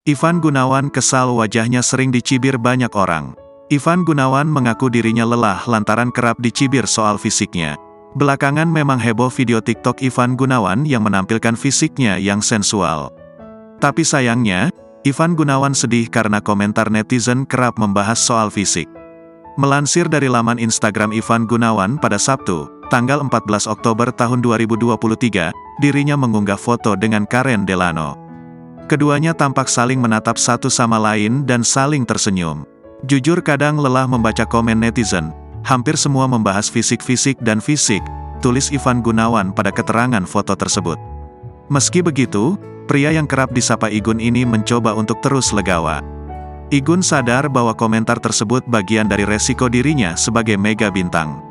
Ivan Gunawan kesal wajahnya sering dicibir banyak orang. Ivan Gunawan mengaku dirinya lelah lantaran kerap dicibir soal fisiknya. Belakangan memang heboh video TikTok Ivan Gunawan yang menampilkan fisiknya yang sensual. Tapi sayangnya, Ivan Gunawan sedih karena komentar netizen kerap membahas soal fisik. Melansir dari laman Instagram Ivan Gunawan pada Sabtu, tanggal 14 Oktober tahun 2023, dirinya mengunggah foto dengan Karen Delano. Keduanya tampak saling menatap satu sama lain dan saling tersenyum. Jujur kadang lelah membaca komen netizen, hampir semua membahas fisik dan fisik, tulis Ivan Gunawan pada keterangan foto tersebut. Meski begitu, pria yang kerap disapa Igun ini mencoba untuk terus legawa. Igun sadar bahwa komentar tersebut bagian dari resiko dirinya sebagai mega bintang.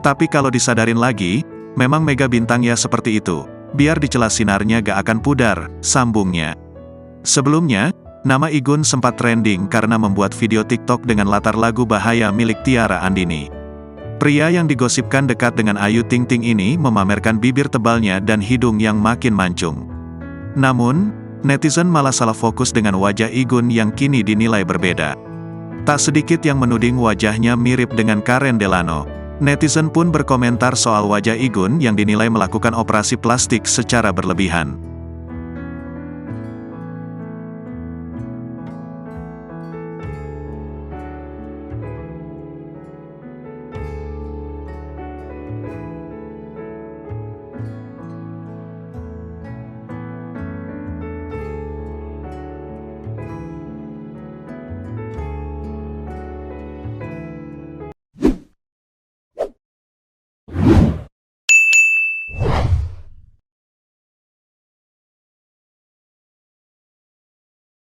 Tapi kalau disadarin lagi, memang mega bintang ya seperti itu, biar dicela sinarnya gak akan pudar, sambungnya. Sebelumnya, nama Igun sempat trending karena membuat video TikTok dengan latar lagu Bahaya milik Tiara Andini. Pria yang digosipkan dekat dengan Ayu Ting Ting ini memamerkan bibir tebalnya dan hidung yang makin mancung. Namun, netizen malah salah fokus dengan wajah Igun yang kini dinilai berbeda. Tak sedikit yang menuding wajahnya mirip dengan Karen Delano. Netizen pun berkomentar soal wajah Igun yang dinilai melakukan operasi plastik secara berlebihan.